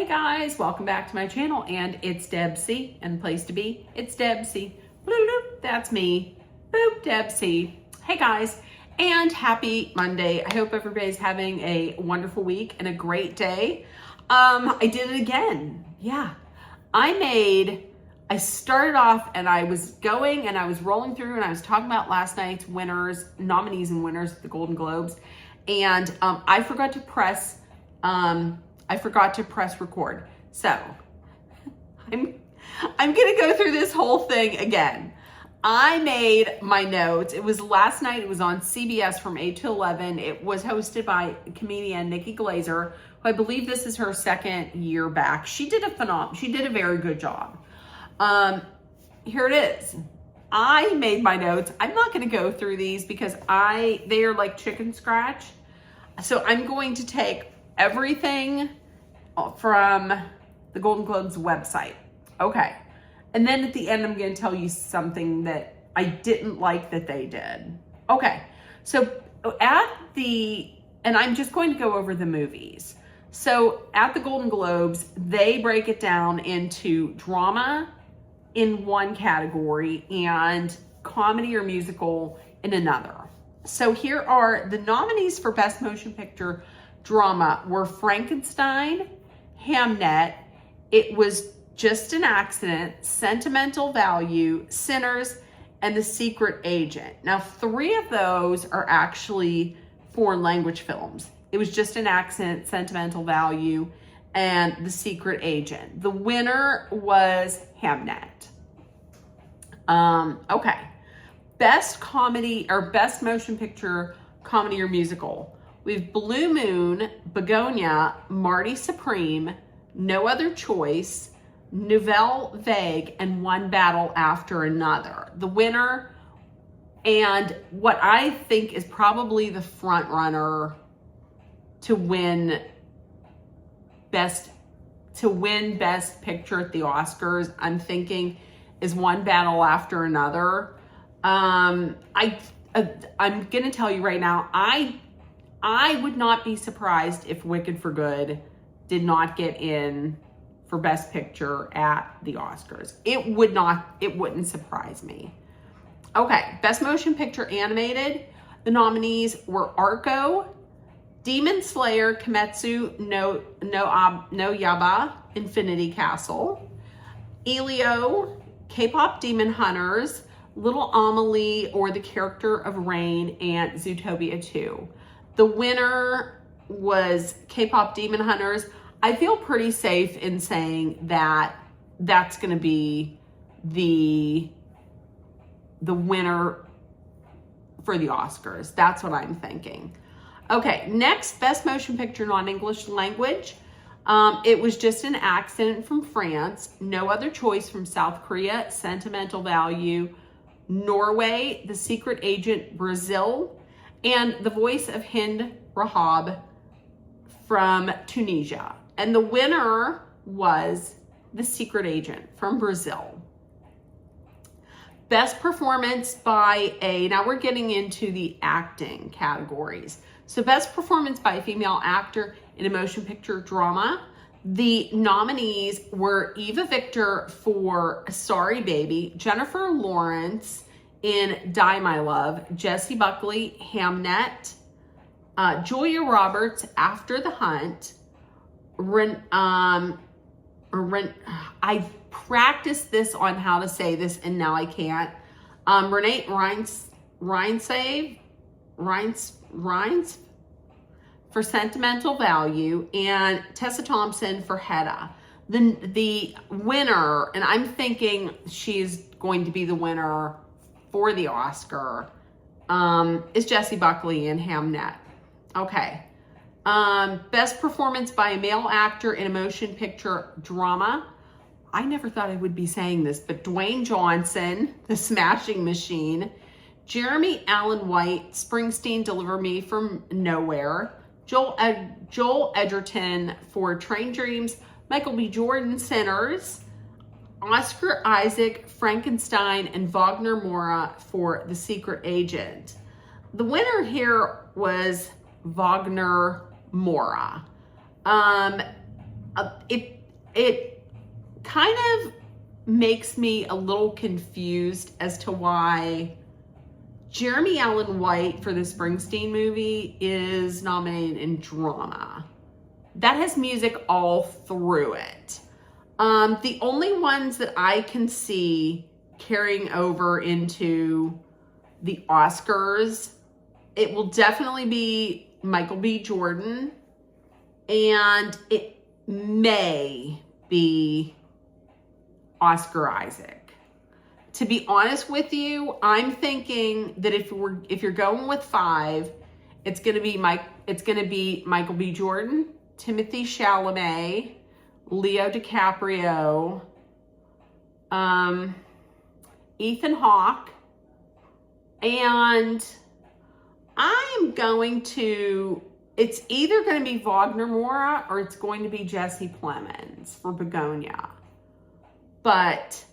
Hey guys, welcome back to my channel, and it's Deb C, and the place to be, it's Deb C. Bloop, bloop, that's me. Boop, Deb C. Hey guys, and happy Monday. I hope everybody's having a wonderful week and a great day. I did it again. Yeah, I started off and I was going and I was rolling through and I was talking about last night's winners, nominees and winners of the Golden Globes, and I forgot to press record. So I'm gonna go through this whole thing again. I made my notes. It was last night. It was on CBS from 8 to 11. It was hosted by comedian Nikki Glazer, who I believe this is her second year back. She did a very good job. Here it is. I made my notes. I'm not going to go through these because they are like chicken scratch. So I'm going to take everything from the Golden Globes website. Okay. And then at the end, I'm going to tell you something that I didn't like that they did. Okay. So and I'm just going to go over the movies. So at the Golden Globes, they break it down into drama in one category and comedy or musical in another. So here are the nominees for Best Motion Picture Drama were Frankenstein, Hamnet, It Was Just an Accident, Sentimental Value, Sinners, and The Secret Agent. Now, 3 of those are actually foreign language films. It Was Just an Accident, Sentimental Value, and The Secret Agent. The winner was Hamnet. Okay. Best comedy or best motion picture comedy or musical. We have Blue Moon, Begonia, Marty Supreme, No Other Choice, Nouvelle Vague, and One Battle After Another. The winner, and what I think is probably the front runner to win best picture at the Oscars, I'm thinking, is One Battle After Another. I'm gonna tell you right now, I would not be surprised if Wicked for Good did not get in for Best Picture at the Oscars. It wouldn't surprise me. Okay, Best Motion Picture Animated. The nominees were Arco, Demon Slayer, Kimetsu no Yaiba, Infinity Castle, Elio, K-Pop Demon Hunters, Little Amelie or The Character of Rain, and Zootopia 2. The winner was K-Pop Demon Hunters. I feel pretty safe in saying that that's going to be the winner for the Oscars. That's what I'm thinking. Okay, next, Best Motion Picture Non-English Language. It Was Just an Accident from France, No Other Choice from South Korea, Sentimental Value, Norway, The Secret Agent, Brazil, and The Voice of Hind Rahab from Tunisia. And the winner was The Secret Agent from Brazil. Best Performance by now we're getting into the acting categories. So Best Performance by a Female Actor in a Motion Picture Drama. The nominees were Eva Victor for Sorry Baby, Jennifer Lawrence in Die My Love, Jessie Buckley, Hamnet, Julia Roberts, After the Hunt, I practiced this on how to say this and now I can't. Renee Rines for Sentimental Value, and Tessa Thompson for Hedda. The winner, and I'm thinking she's going to be the winner for the Oscar, is Jessie Buckley in Hamnet. Okay. Best Performance by a Male Actor in a Motion Picture Drama. I never thought I would be saying this, but Dwayne Johnson, The Smashing Machine, Jeremy Allen White, Springsteen, Deliver Me from Nowhere, Joel Edgerton for Train Dreams, Michael B. Jordan, Sinners, Oscar Isaac, Frankenstein, and Wagner Moura for The Secret Agent. The winner here was Wagner Moura. it kind of makes me a little confused as to why Jeremy Allen White for the Springsteen movie is nominated in drama. That has music all through it. The only ones that I can see carrying over into the Oscars, it will definitely be Michael B. Jordan, and it may be Oscar Isaac. To be honest with you, I'm thinking that if you're going with 5, it's gonna be Michael B. Jordan, Timothy Chalamet, Leo DiCaprio, Ethan Hawke, and it's either going to be Wagner Moura or it's going to be Jesse Plemons for Begonia. But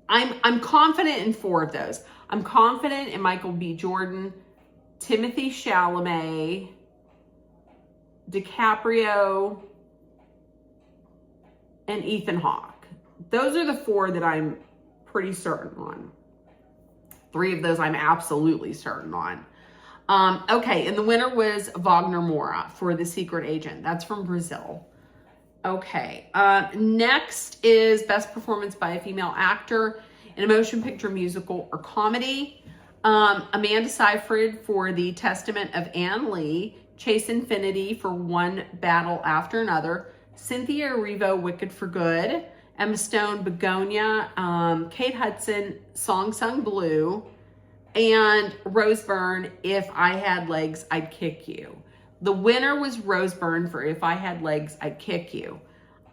I'm confident in 4 of those. I'm confident in Michael B. Jordan, Timothy Chalamet, DiCaprio, and Ethan Hawke. Those are the 4 that I'm pretty certain on. 3 of those I'm absolutely certain on. Okay, and the winner was Wagner Moura for The Secret Agent. That's from Brazil. Okay, next is Best Performance by a Female Actor in a Motion Picture, Musical, or Comedy. Amanda Seyfried for The Testament of Anne Lee, Chase Infinity for One Battle After Another, Cynthia Erivo, Wicked for Good, Emma Stone, Begonia, Kate Hudson, Song Sung Blue, and Rose Byrne, If I Had Legs, I'd Kick You. The winner was Rose Byrne for If I Had Legs, I'd Kick You.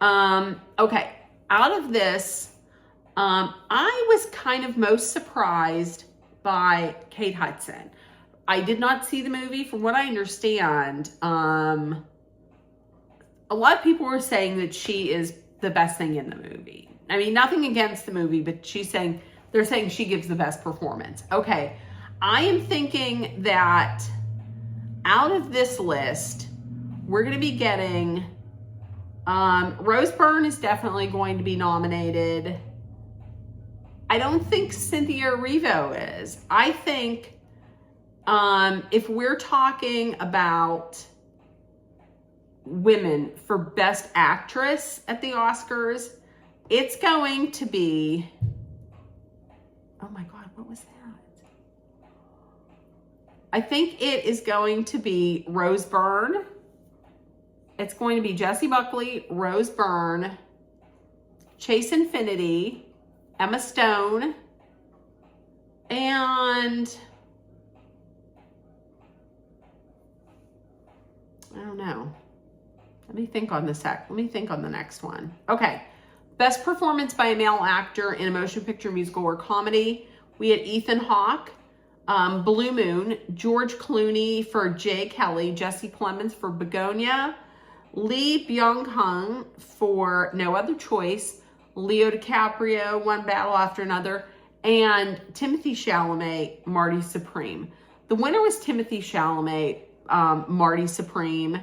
Okay, out of this, I was kind of most surprised by Kate Hudson. I did not see the movie. From what I understand, a lot of people were saying that she is the best thing in the movie. I mean, nothing against the movie, but they're saying she gives the best performance. Okay, I am thinking that out of this list, we're going to be getting, Rose Byrne is definitely going to be nominated. I don't think Cynthia Erivo is. I think if we're talking about women for Best Actress at the Oscars, it's going to be, oh my God, what was that? I think it is going to be Rose Byrne. It's going to be Jessie Buckley, Rose Byrne, Chase Infinity, Emma Stone, and I don't know. Let me think on the next one. Okay. Best Performance by a Male Actor in a Motion Picture, Musical, or Comedy. We had Ethan Hawke, Blue Moon, George Clooney for Jay Kelly, Jesse Plemons for Begonia, Lee Byung-hun for No Other Choice, Leo DiCaprio, One Battle After Another, and Timothy Chalamet, Marty Supreme. The winner was Timothy Chalamet, Marty Supreme.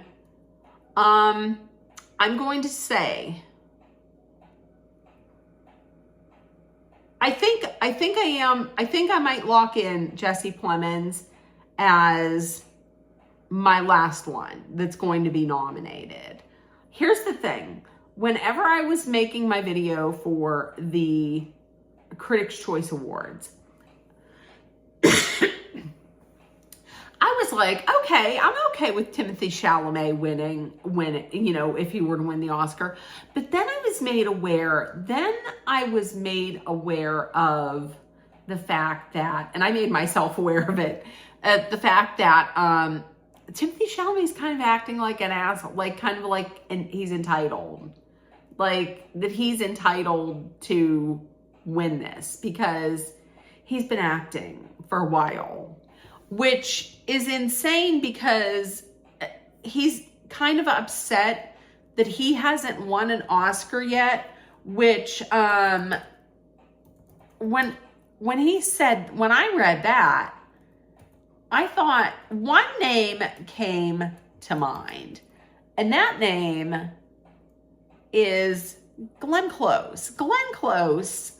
I'm going to say, I think I might lock in Jesse Plemons as my last one that's going to be nominated. Here's the thing. Whenever I was making my video for the Critics' Choice Awards, I was like, okay, I'm okay with Timothy Chalamet winning, you know, if he were to win the Oscar. But then I was made aware of the fact that, and I made myself aware of it, the fact that Timothy Chalamet is kind of acting like an asshole, he's entitled. Like, that he's entitled to win this because he's been acting for a while, which is insane because he's kind of upset that he hasn't won an Oscar yet, which, when I read that, I thought one name came to mind, and that name is Glenn Close. Glenn Close,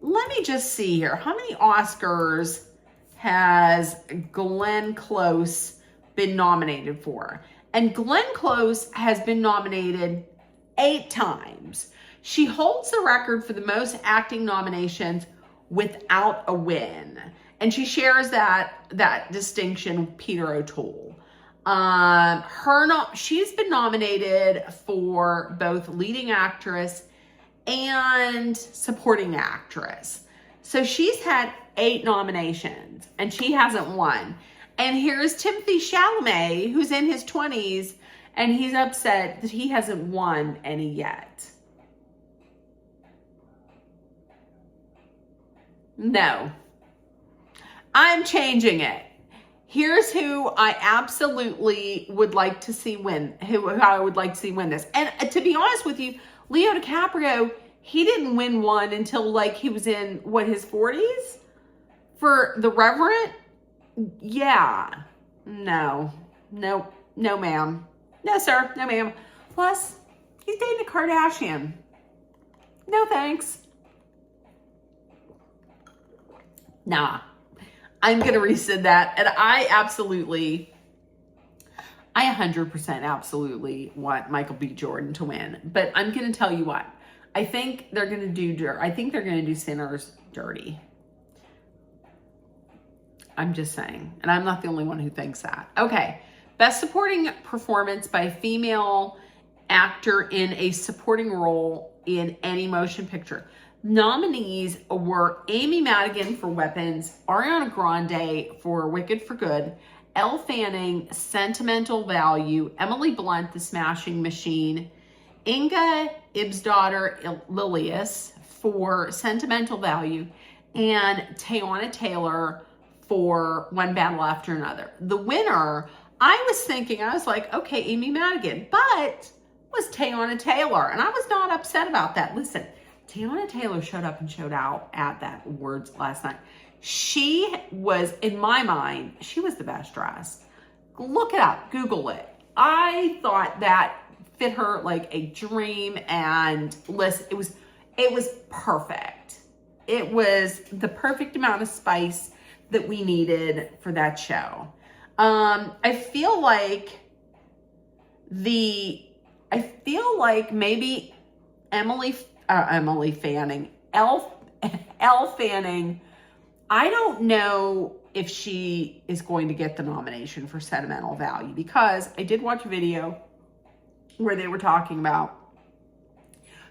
let me just see here. How many Oscars has Glenn Close been nominated for? And Glenn Close has been nominated 8 times. She holds the record for the most acting nominations without a win. And she shares that distinction with Peter O'Toole. She's been nominated for both leading actress and supporting actress. So she's had 8 nominations and she hasn't won. And here's Timothée Chalamet, who's in his 20s, and he's upset that he hasn't won any yet. No, I'm changing it. Here's who I absolutely would like to see win, who I would like to see win this. And to be honest with you, Leo DiCaprio, he didn't win one until like he was in, his 40s? For The Revenant? Yeah. No, ma'am. No, sir. No, ma'am. Plus, he's dating a Kardashian. No, thanks. Nah. I'm going to rescind that. And I 100% absolutely want Michael B. Jordan to win. But I'm going to tell you what. I think they're going to do Sinners dirty. I'm just saying. And I'm not the only one who thinks that. Okay. Best supporting performance by a female actor in a supporting role in any motion picture. Nominees were Amy Madigan for Weapons, Ariana Grande for Wicked for Good, Elle Fanning, Sentimental Value, Emily Blunt, The Smashing Machine, Inga Ibsdottir Lilius for Sentimental Value, and Teyana Taylor for One Battle After Another. The winner, I was like, okay, Amy Madigan, but was Teyana Taylor, and I was not upset about that. Listen, Teyana Taylor showed up and showed out at that awards last night. She was, in my mind, she was the best dressed. Look it up, Google it. I thought that fit her like a dream, and listen, it was perfect. It was the perfect amount of spice that we needed for that show. I feel like maybe Elle Fanning, I don't know if she is going to get the nomination for Sentimental Value, because I did watch a video where they were talking about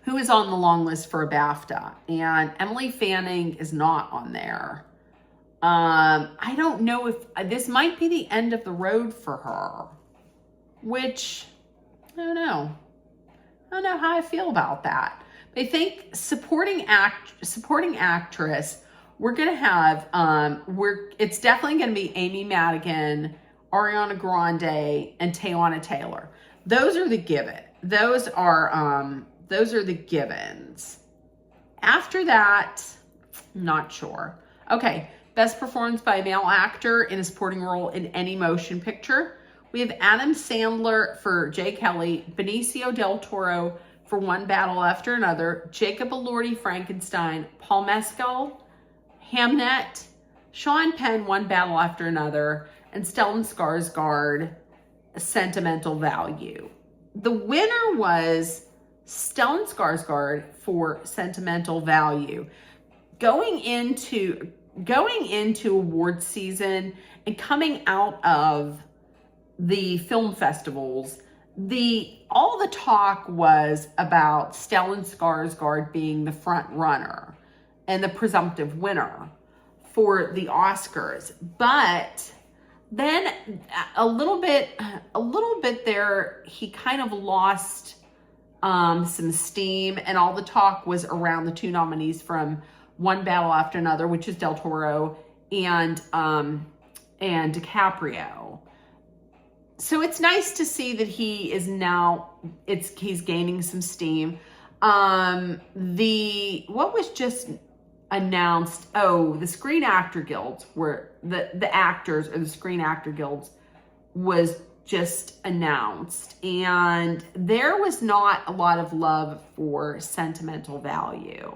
who is on the long list for a BAFTA, and Emily Fanning is not on there. I don't know if this might be the end of the road for her, which I don't know. I don't know how I feel about that. But I think supporting actress, we're gonna have it's definitely gonna be Amy Madigan, Ariana Grande, and Teyana Taylor. Those are the givens. After that, not sure. Okay, best performance by a male actor in a supporting role in any motion picture. We have Adam Sandler for Jay Kelly, Benicio del Toro for One Battle After Another, Jacob Elordi, Frankenstein, Paul Mescal, Hamnet, Sean Penn, One Battle After Another, and Stellan Skarsgård, Sentimental Value. The winner was Stellan Skarsgård for Sentimental Value. Going into award season and coming out of the film festivals, all the talk was about Stellan Skarsgård being the front runner and the presumptive winner for the Oscars. But then a little bit there, he kind of lost some steam, and all the talk was around the 2 nominees from One Battle After Another, which is Del Toro and DiCaprio. So it's nice to see that he is now, he's gaining some steam. What was just announced, the Screen Actor Guilds, were the actors, or the Screen Actor Guilds was just announced, and there was not a lot of love for Sentimental Value.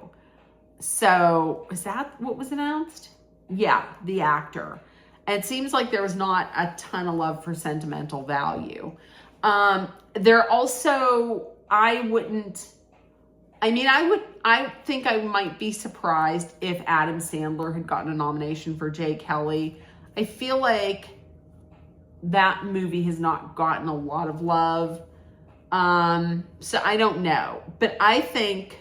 So is that what was announced? Yeah, the actor. And it seems like there was not a ton of love for Sentimental Value. There also, I think I might be surprised if Adam Sandler had gotten a nomination for Jay Kelly. I feel like that movie has not gotten a lot of love. So I don't know. But I think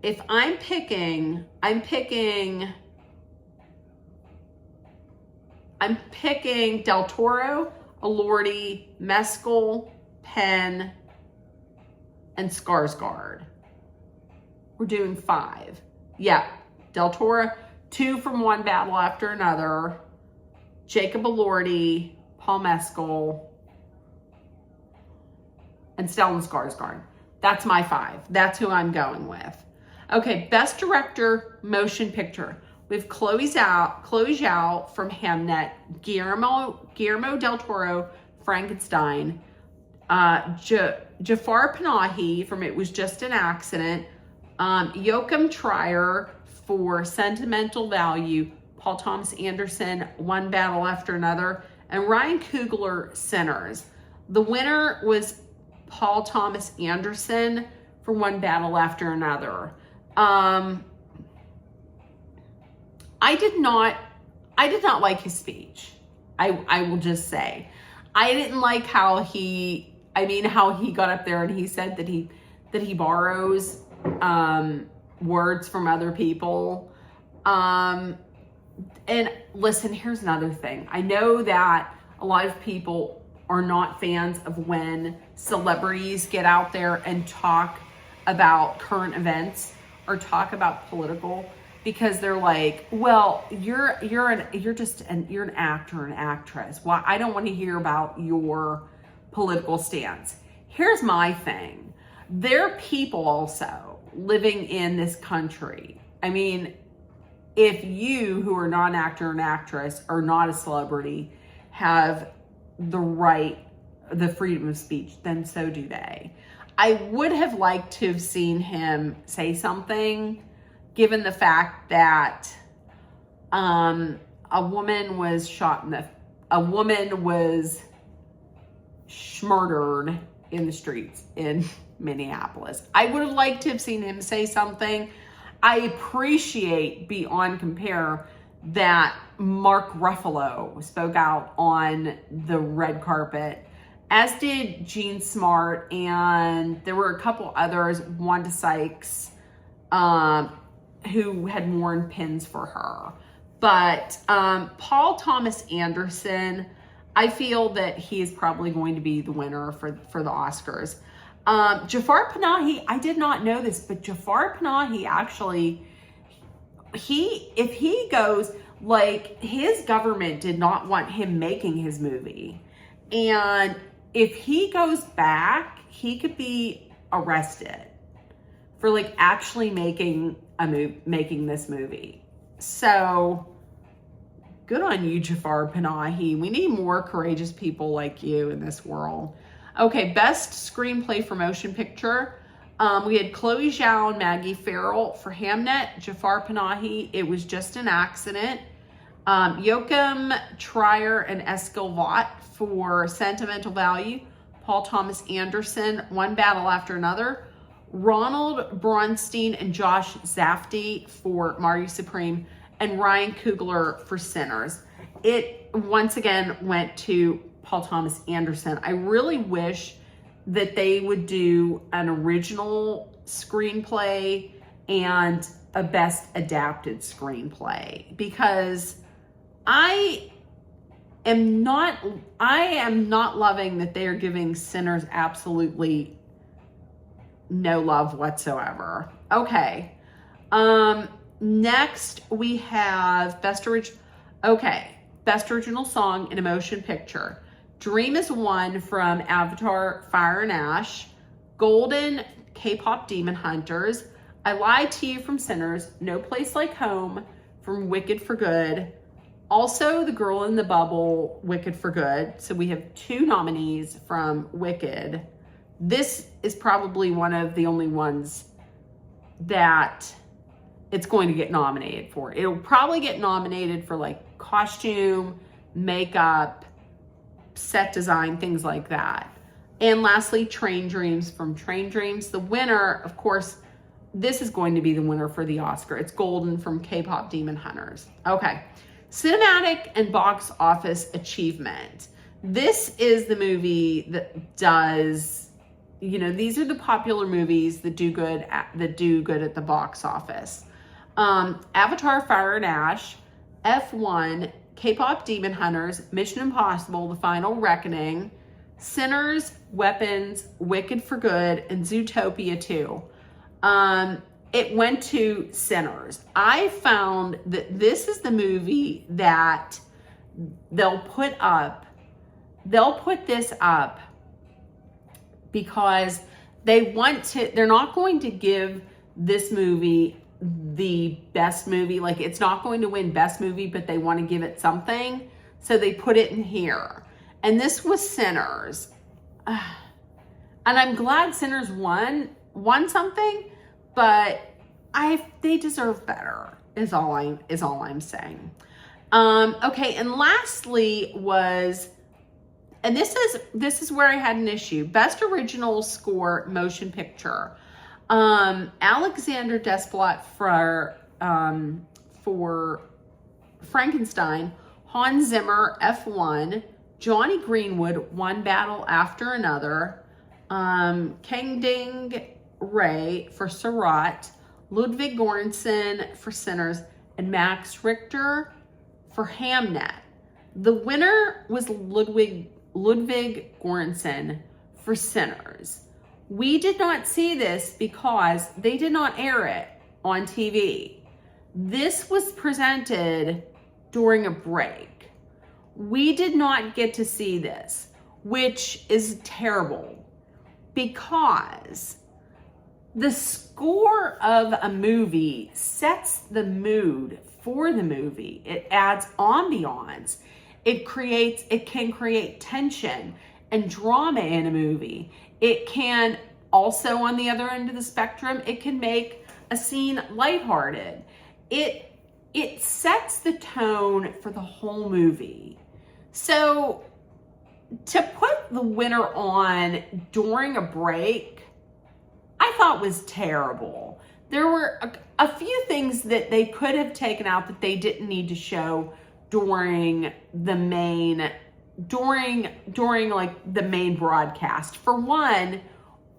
if I'm picking Del Toro, Elordi, Mescal, Penn, and Skarsgård. We're doing 5. Yeah, Del Toro, 2 from One Battle After Another, Jacob Elordi, Paul Mescal, and Stellan Skarsgård. That's my 5. That's who I'm going with. Okay, Best Director, Motion Picture. We have Chloe Zhao from Hamnet, Guillermo del Toro, Frankenstein, Jafar Panahi from It Was Just an Accident, Joachim Trier for Sentimental Value, Paul Thomas Anderson, One Battle After Another, and Ryan Coogler, Sinners. The winner was Paul Thomas Anderson for One Battle After Another. I did not like his speech. I will just say, I didn't like how he got up there and he said that he borrows words from other people. And listen, here's another thing. I know that a lot of people are not fans of when celebrities get out there and talk about current events or talk about political, because they're like, well, you're an actor, an actress. Well, I don't want to hear about your political stance. Here's my thing. There are people also living in this country. I mean, if you, who are not an actor or an actress, or not a celebrity, have the freedom of speech, then so do they. I would have liked to have seen him say something, given the fact that a woman was murdered in the streets in Minneapolis. I would have liked to have seen him say something. I appreciate beyond compare that Mark Ruffalo spoke out on the red carpet, as did Jean Smart, and there were a couple others, Wanda Sykes, who had worn pins for her. But Paul Thomas Anderson, I feel that he is probably going to be the winner for the Oscars. Jafar Panahi, I did not know this, but Jafar Panahi actually, if he goes, like, his government did not want him making his movie. And if he goes back, he could be arrested for like actually making this movie. So good on you, Jafar Panahi. We need more courageous people like you in this world. Okay, Best Screenplay for Motion Picture. We had Chloe Zhao and Maggie Farrell for Hamnet, Jafar Panahi, It Was Just an Accident, Joachim Trier and Eskil Vogt for Sentimental Value, Paul Thomas Anderson, One Battle After Another, Ronald Bronstein and Josh Safdie for Marty Supreme, and Ryan Coogler for Sinners. It once again went to Paul Thomas Anderson. I really wish that they would do an original screenplay and a best adapted screenplay, because I am not loving that they are giving Sinners absolutely no love whatsoever. Okay. Next we have Best Original Song in a Motion Picture. Dream is One from Avatar, Fire and Ash, Golden, K-Pop Demon Hunters, I Lied to You from Sinners, No Place Like Home from Wicked for Good, Also, The Girl in the Bubble, Wicked for Good. So we have 2 nominees from Wicked. This is probably one of the only ones that it's going to get nominated for. It'll probably get nominated for like costume, makeup, set design, things like that. And lastly, Train Dreams from Train Dreams. The winner, of course, this is going to be the winner for the Oscar. It's Golden from K-Pop Demon Hunters. Okay. Cinematic and box office achievement. This is the movie that does, you know, these are the popular movies that do good at the box office. Avatar, Fire and Ash, F1, K-Pop Demon Hunters, Mission Impossible, The Final Reckoning, Sinners, Weapons, Wicked for Good, and Zootopia 2. It went to Sinners. I found that this is the movie that they'll put this up because they're not going to give this movie the best movie. Like, it's not going to win best movie, but they want to give it something. So they put it in here. And this was Sinners. And I'm glad Sinners won something, but they deserve better is all I'm saying. Okay, and lastly was, and this is where I had an issue. Best Original Score Motion Picture. Alexander Desplat for Frankenstein, Hans Zimmer, F1, Johnny Greenwood, One Battle After Another, Kang Ding Ray for Surratt, Ludwig Göransson for Sinners, and Max Richter for Hamnet. The winner was Ludwig Göransson for Sinners. We did not see this because they did not air it on TV. This was presented during a break. We did not get to see this, which is terrible because the score of a movie sets the mood for the movie. It adds ambiance. It can create tension and drama in a movie. It can also, on the other end of the spectrum, it can make a scene lighthearted. It sets the tone for the whole movie. So to put the winner on during a break, I thought was terrible. There were a few things that they could have taken out that they didn't need to show during the main broadcast. For one,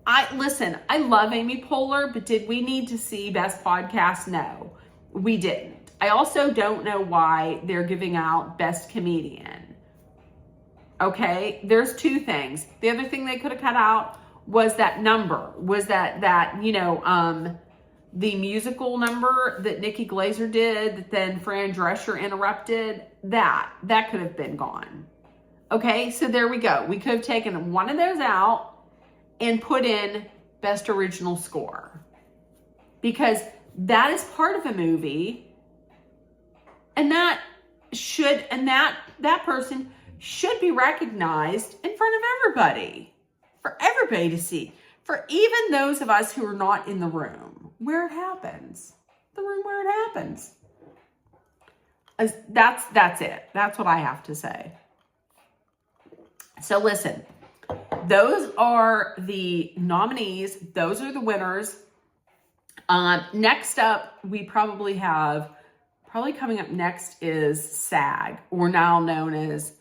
I love Amy Poehler, but did we need to see Best Podcast? No, we didn't. I also don't know why they're giving out Best Comedian. Okay, there's 2 things. The other thing they could have cut out was that number, the musical number that Nikki Glaser did, that then Fran Drescher interrupted, that could have been gone. Okay, so there we go. We could have taken one of those out and put in Best Original Score, because that is part of a movie, and that person should be recognized in front of everybody, for everybody to see, for even those of us who are not in the room where it happens, the room where it happens. That's it. That's what I have to say. So listen, those are the nominees. Those are the winners. Next up, we probably coming up next is SAG, or now known as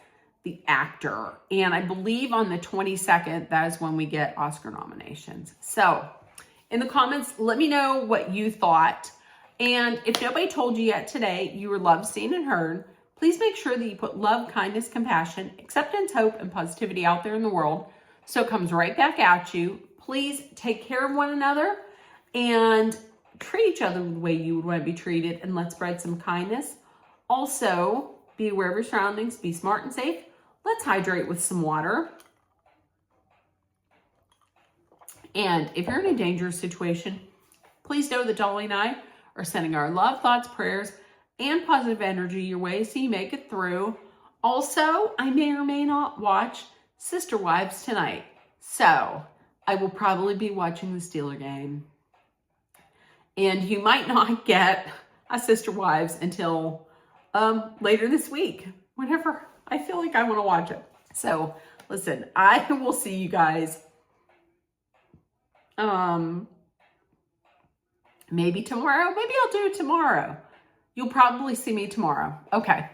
the actor. And I believe on the 22nd, that is when we get Oscar nominations. So in the comments, let me know what you thought. And if nobody told you yet today you were loved, seen, and heard, please make sure that you put love, kindness, compassion, acceptance, hope, and positivity out there in the world so it comes right back at you. Please take care of one another and treat each other the way you would want to be treated, and let's spread some kindness. Also, be aware of your surroundings, be smart and safe. Let's hydrate with some water. And if you're in a dangerous situation, please know that Dolly and I are sending our love, thoughts, prayers, and positive energy your way so you make it through. Also, I may or may not watch Sister Wives tonight. So I will probably be watching the Steeler game. And you might not get a Sister Wives until later this week, whenever I feel like I want to watch it. So listen, I will see you guys maybe tomorrow. Maybe I'll do it tomorrow. You'll probably see me tomorrow. Okay.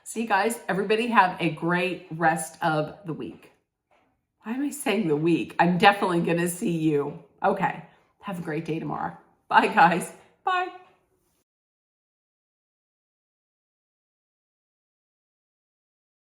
See you guys. Everybody have a great rest of the week. Why am I saying the week? I'm definitely going to see you. Okay. Have a great day tomorrow. Bye, guys. Bye.